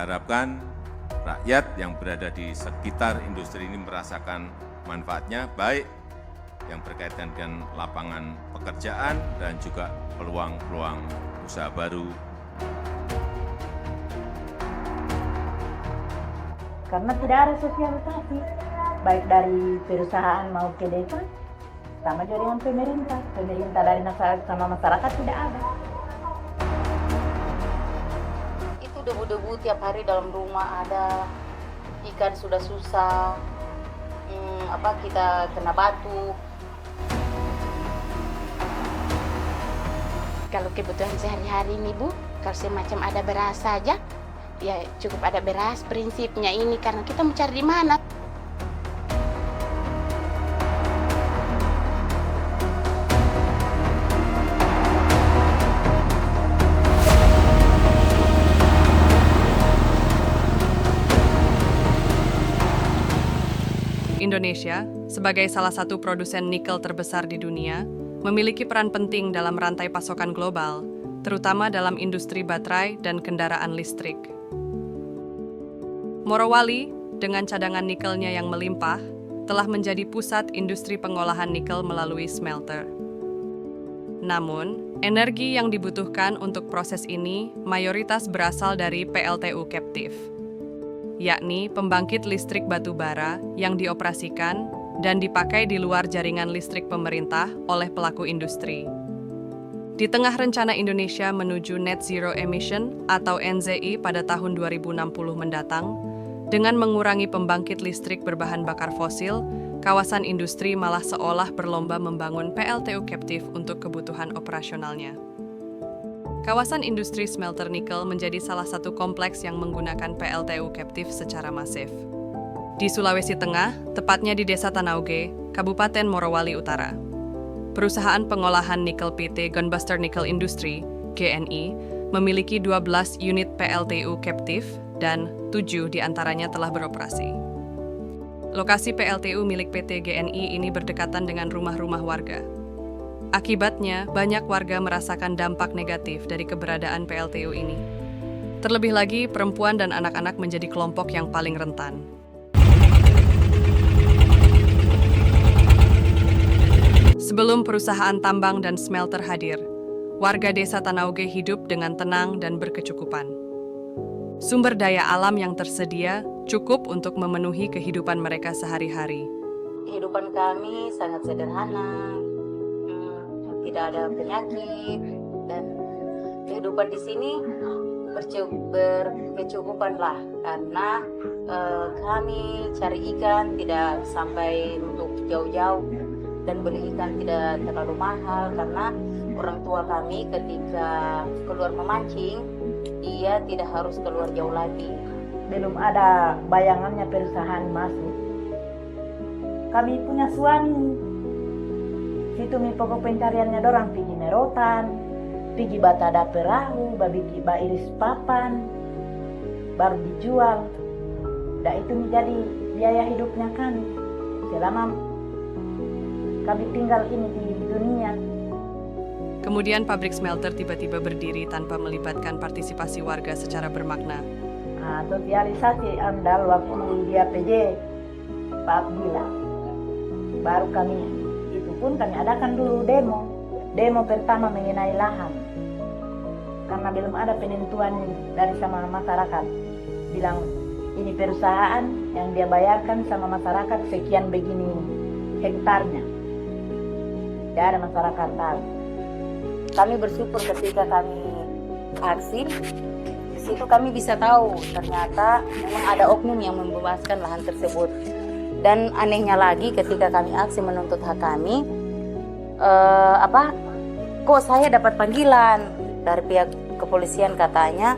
Kita harapkan rakyat yang berada di sekitar industri ini merasakan manfaatnya, baik yang berkaitan dengan lapangan pekerjaan dan juga peluang-peluang usaha baru. Karena tidak ada sosialisasi, baik dari perusahaan mau ke desa, sama juga dengan pemerintah dari masyarakat sama masyarakat tidak ada. Itu debu-debu tiap hari dalam rumah ada, ikan sudah susah, kita kena batu. Kalau kebutuhan sehari-hari nih Bu, kalau semacam ada beras saja, ya cukup ada beras prinsipnya ini karena kita mau cari di mana. Indonesia, sebagai salah satu produsen nikel terbesar di dunia, memiliki peran penting dalam rantai pasokan global, terutama dalam industri baterai dan kendaraan listrik. Morowali, dengan cadangan nikelnya yang melimpah, telah menjadi pusat industri pengolahan nikel melalui smelter. Namun, energi yang dibutuhkan untuk proses ini mayoritas berasal dari PLTU captive, yakni pembangkit listrik batu bara yang dioperasikan dan dipakai di luar jaringan listrik pemerintah oleh pelaku industri. Di tengah rencana Indonesia menuju Net Zero Emission atau NZI pada tahun 2060 mendatang, dengan mengurangi pembangkit listrik berbahan bakar fosil, kawasan industri malah seolah berlomba membangun PLTU captive untuk kebutuhan operasionalnya. Kawasan industri smelter nikel menjadi salah satu kompleks yang menggunakan PLTU captive secara masif. Di Sulawesi Tengah, tepatnya di Desa Tanauge, Kabupaten Morowali Utara. Perusahaan pengolahan nikel PT Gunbuster Nickel Industry, GNI, memiliki 12 unit PLTU captive dan 7 diantaranya telah beroperasi. Lokasi PLTU milik PT GNI ini berdekatan dengan rumah-rumah warga. Akibatnya, banyak warga merasakan dampak negatif dari keberadaan PLTU ini. Terlebih lagi, perempuan dan anak-anak menjadi kelompok yang paling rentan. Sebelum perusahaan tambang dan smelter hadir, warga desa Tanauge hidup dengan tenang dan berkecukupan. Sumber daya alam yang tersedia cukup untuk memenuhi kehidupan mereka sehari-hari. Kehidupan kami sangat sederhana, tidak ada penyakit, dan kehidupan di sini berkecukupan lah, karena kami cari ikan tidak sampai untuk jauh-jauh dan beli ikan tidak terlalu mahal, karena orang tua kami ketika keluar memancing dia tidak harus keluar jauh lagi. Belum ada bayangannya perusahaan masuk. Kami punya suami, situ mi pokok pencariannya dorang pergi merotan, pergi batada perahu, babiki iris papan, baru dijual. Dan itu menjadi biaya hidupnya kami selama kami tinggal ini di dunia. Kemudian pabrik smelter tiba-tiba berdiri tanpa melibatkan partisipasi warga secara bermakna. Sosialisasi andal waktu dia PJ Pak Abdillah. Baru kami itu pun kami adakan dulu demo pertama mengenai lahan, karena belum ada penentuan dari sama masyarakat. Bilang ini perusahaan yang dia bayarkan sama masyarakat sekian begini hektarnya. Tidak ada masyarakat tahu. Kami bersyukur ketika kami aksi, di situ kami bisa tahu ternyata memang ada oknum yang membebaskan lahan tersebut. Dan anehnya lagi ketika kami aksi menuntut hak kami, kok saya dapat panggilan dari pihak kepolisian, katanya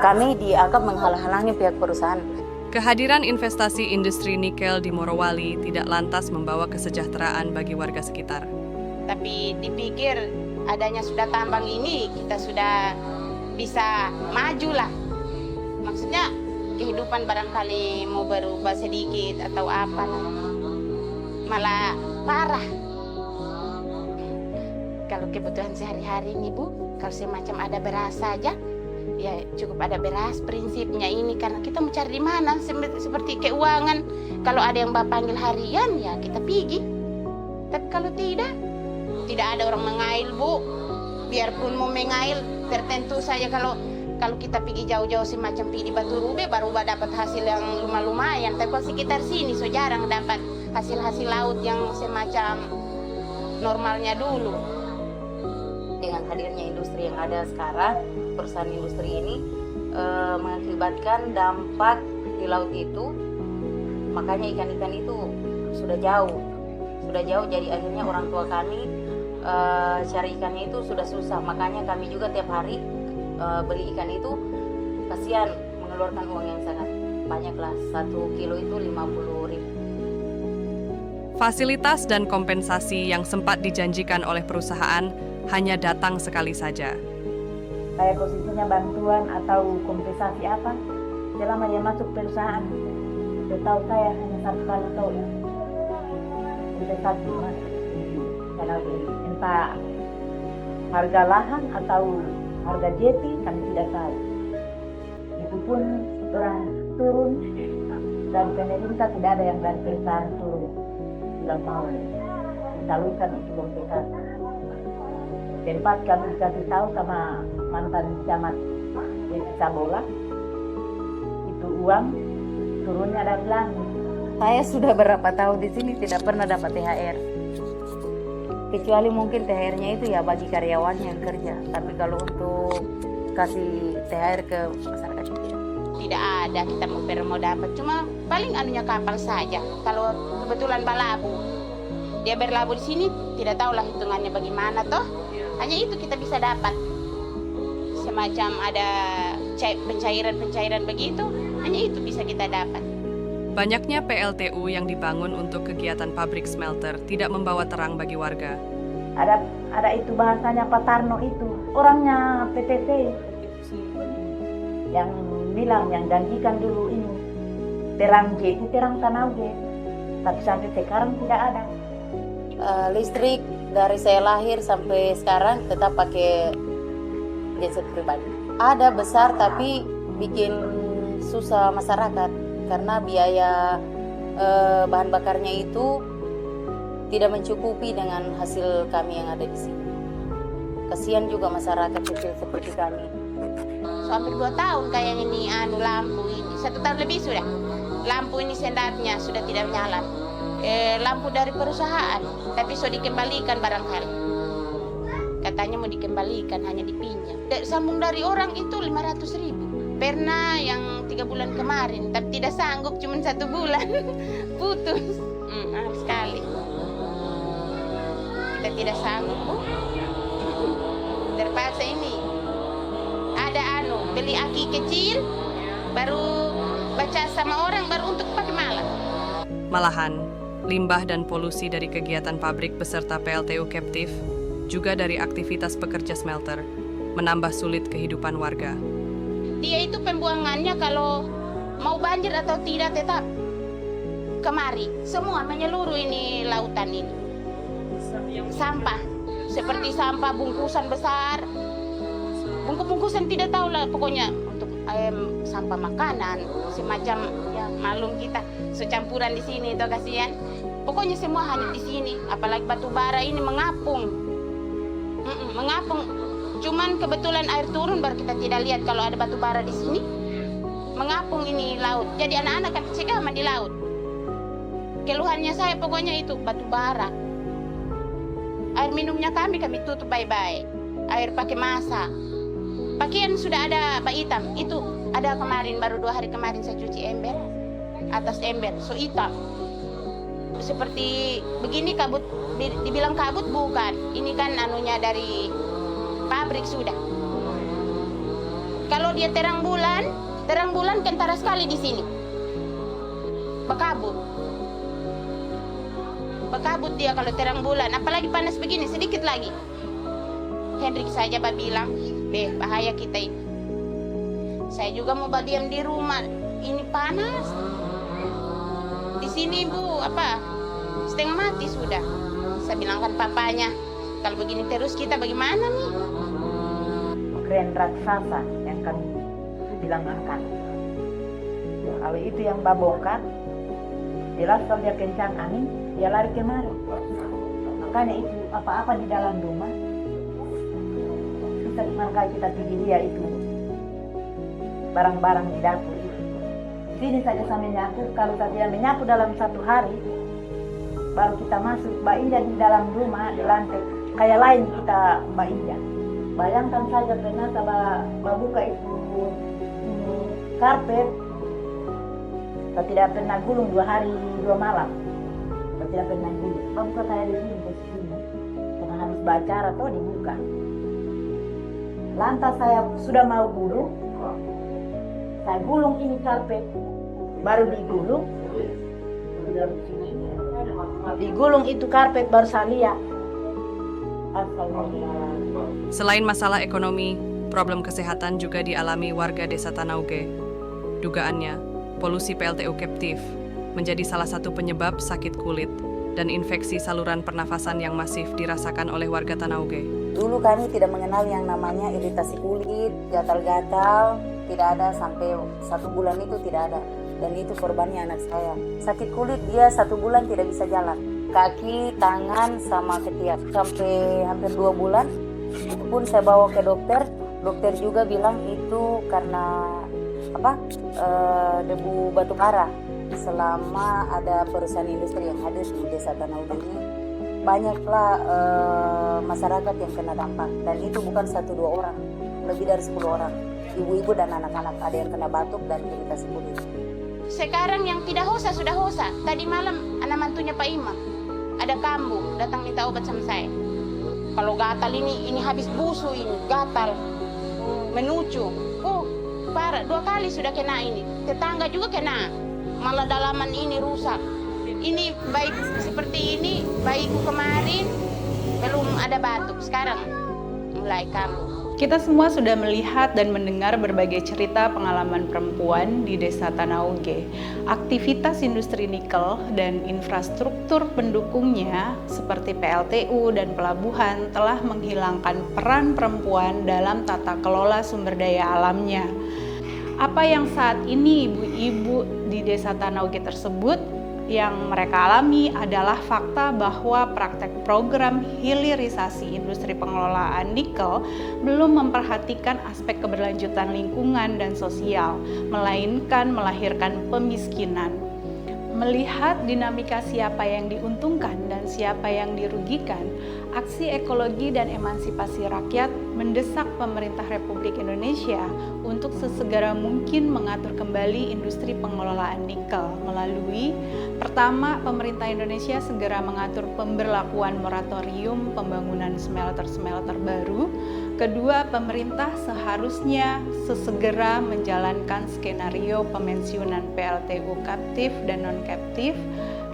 kami dianggap menghalang-halangi pihak perusahaan. Kehadiran investasi industri nikel di Morowali tidak lantas membawa kesejahteraan bagi warga sekitar. Tapi dipikir adanya sudah tambang ini, kita sudah bisa maju lah. Maksudnya kehidupan barangkali mau berubah sedikit atau apa lah. Malah parah. Kalau kebutuhan sehari-hari nih Bu, kalau semacam ada beras saja, ya cukup ada beras prinsipnya ini, karena kita mau cari di mana seperti keuangan. Kalau ada yang bapak panggil harian ya kita pergi, tapi kalau tidak ada orang mengail Bu. Biarpun mau mengail tertentu saja, kalau kita pergi jauh-jauh semacam pergi di Batu Rube baru dapat hasil yang lumayan, tapi kalau sekitar sini so jarang dapat hasil-hasil laut yang semacam normalnya dulu. Dengan hadirnya industri yang ada sekarang, perusahaan industri ini mengakibatkan dampak di laut itu, makanya ikan-ikan itu sudah jauh, jadi akhirnya orang tua kami cari ikannya itu sudah susah. Makanya kami juga tiap hari beli ikan itu, kasihan mengeluarkan uang yang sangat banyak lah, 1 kilo itu 50.000. Fasilitas dan kompensasi yang sempat dijanjikan oleh perusahaan hanya datang sekali saja. Kayak posisinya bantuan atau kompensasi apa, selama dia masuk perusahaan, setahu saya hanya 1 kali tahu ya. Kompensasi masuk. Karena entah harga lahan atau harga jeti kami tidak tahu. Itu pun orang turun dan pemerintah tidak ada yang dari perusahaan turun. Tidak mau disalurkan itu kompensasi. Tempat kami dikasih tahu sama mantan camat Desa Sabola, itu uang turunnya dari langit. Saya sudah berapa tahun di sini tidak pernah dapat THR. Kecuali mungkin THR-nya itu ya bagi karyawannya yang kerja. Tapi kalau untuk kasih THR ke masyarakat Tidak ada kita mau dapat, cuma paling anunya kapal saja. Kalau kebetulan balabu, dia berlabuh di sini, tidak tahulah hitungannya bagaimana toh. Hanya itu kita bisa dapat. Semacam ada pencairan begitu, hanya itu bisa kita dapat. Banyaknya PLTU yang dibangun untuk kegiatan pabrik smelter tidak membawa terang bagi warga. Ada itu bahasanya Pak Tarno itu, orangnya PTT yang bilang, yang janjikan dulu ini terang J itu terang Tanau J, tapi sampai sekarang tidak ada. Listrik dari saya lahir sampai sekarang tetap pakai genset pribadi. Ada besar tapi bikin susah masyarakat karena biaya bahan bakarnya itu tidak mencukupi dengan hasil kami yang ada di sini. Kasihan juga masyarakat kecil seperti kami. Hampir 2 tahun kayak ini lampu ini, 1 tahun lebih sudah. Lampu ini sendatnya sudah tidak menyala. Lampu dari perusahaan, tapi sudah dikembalikan barangkali. Katanya mau dikembalikan, hanya dipinjam. Sambung dari orang itu 500.000. Pernah yang 3 bulan kemarin, tapi tidak sanggup, cuma 1 bulan putus. Mahal sekali. Kita tidak sanggup, Bu. Terpaksa ini. Ada beli aki kecil, baru baca sama orang, baru untuk pakai malam. Malahan, limbah dan polusi dari kegiatan pabrik beserta PLTU Captive, juga dari aktivitas pekerja smelter, menambah sulit kehidupan warga. Dia itu pembuangannya kalau mau banjir atau tidak tetap kemari. Semua menyeluruh ini lautan ini. Sampah, seperti sampah bungkusan besar. Bungkus-bungkusan tidak tahu lah pokoknya untuk sampah makanan, semacam ya malum kita secampuran di sini itu kasihan. Pokoknya semua hanya di sini, apalagi batu bara ini mengapung. Mengapung. Cuman kebetulan air turun baru kita tidak lihat kalau ada batu bara di sini. Mengapung ini laut. Jadi anak-anak kan cekaman di laut. Keluhannya saya pokoknya itu batu bara. Air minumnya kami tutup baik-baik. Air pakai masak. Pakaian sudah ada bak hitam. Itu ada kemarin, baru 2 hari kemarin saya cuci ember. Atas ember, so hitam. Seperti begini kabut, dibilang kabut bukan. Ini kan anunya dari pabrik sudah. Kalau dia terang bulan kentara sekali di sini. Bekabut dia kalau terang bulan, apalagi panas begini sedikit lagi. Hendrik saja bilang, bahaya kita ini. Saya juga mau diam di rumah, ini panas. Di sini Bu, setengah mati sudah. Saya bilangkan papanya, kalau begini terus kita bagaimana nih? Keren raksasa yang kami bilang akan. Kalau itu yang babongkar, jelas kalau dia kencang angin, dia lari kemari. Makanya itu apa-apa di dalam rumah, maka kita pergi dia itu barang-barang di dapur itu. Sini saja saya menyapu, kalau saya tidak menyapu dalam 1 hari, baru kita masuk Mbak Indah di dalam rumah, di lantai, kayak lain kita Mbak Indah. Bayangkan saja pernah saya buka itu karpet, saya tidak pernah gulung 2 hari 2 malam. Saya tidak pernah gulung. Buka saya di sini posisinya, karena habis bicara atau dibuka. Lantas saya sudah mau gulung, saya gulung ini karpet, baru digulung itu karpet baru saya lihat. Selain masalah ekonomi, problem kesehatan juga dialami warga Desa Tanauge. Dugaannya, polusi PLTU Captive menjadi salah satu penyebab sakit kulit dan infeksi saluran pernafasan yang masif dirasakan oleh warga Tanauge. Dulu kami tidak mengenal yang namanya iritasi kulit, gatal-gatal, tidak ada sampai 1 bulan itu tidak ada. Dan itu korbannya anak saya. Sakit kulit dia 1 bulan tidak bisa jalan. Kaki, tangan, sama ketiak. Sampai hampir 2 bulan, itu pun saya bawa ke dokter. Dokter juga bilang itu karena debu batu bara. Selama ada perusahaan industri yang hadir di Desa Tanauge ini, banyaklah masyarakat yang kena dampak. Dan itu bukan 1-2 orang, lebih dari 10 orang. Ibu-ibu dan anak-anak, ada yang kena batuk dan iritasi kulit. Sekarang yang tidak hosa sudah hosa. Tadi malam anak mantunya Pak Imam ada kambuh datang minta obat sama saya. Kalau gatal ini habis busu, ini gatal menucu. Parah, 2 kali sudah kena ini. Tetangga juga kena. Malah dalaman ini rusak. Ini baik seperti ini, baikku kemarin belum ada batuk, sekarang mulai kambuh. Kita semua sudah melihat dan mendengar berbagai cerita pengalaman perempuan di Desa Tanauge. Aktivitas industri nikel dan infrastruktur pendukungnya seperti PLTU dan pelabuhan telah menghilangkan peran perempuan dalam tata kelola sumber daya alamnya. Apa yang saat ini ibu-ibu di Desa Tanauge tersebut yang mereka alami adalah fakta bahwa praktek program hilirisasi industri pengelolaan nikel belum memperhatikan aspek keberlanjutan lingkungan dan sosial, melainkan melahirkan pemiskinan. Melihat dinamika siapa yang diuntungkan dan siapa yang dirugikan, aksi ekologi dan emansipasi rakyat mendesak pemerintah Republik Indonesia untuk sesegera mungkin mengatur kembali industri pengelolaan nikel melalui pertama, pemerintah Indonesia segera mengatur pemberlakuan moratorium pembangunan smelter-smelter baru. Kedua, pemerintah seharusnya sesegera menjalankan skenario pemensiunan PLTU Captive dan non-captive.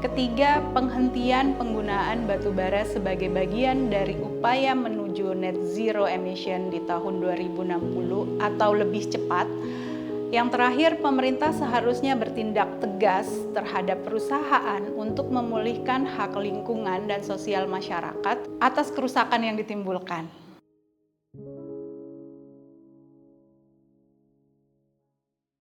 Ketiga, penghentian penggunaan batu bara sebagai bagian dari upaya menuju net zero emission di tahun 2060 atau lebih cepat. Yang terakhir, pemerintah seharusnya bertindak tegas terhadap perusahaan untuk memulihkan hak lingkungan dan sosial masyarakat atas kerusakan yang ditimbulkan.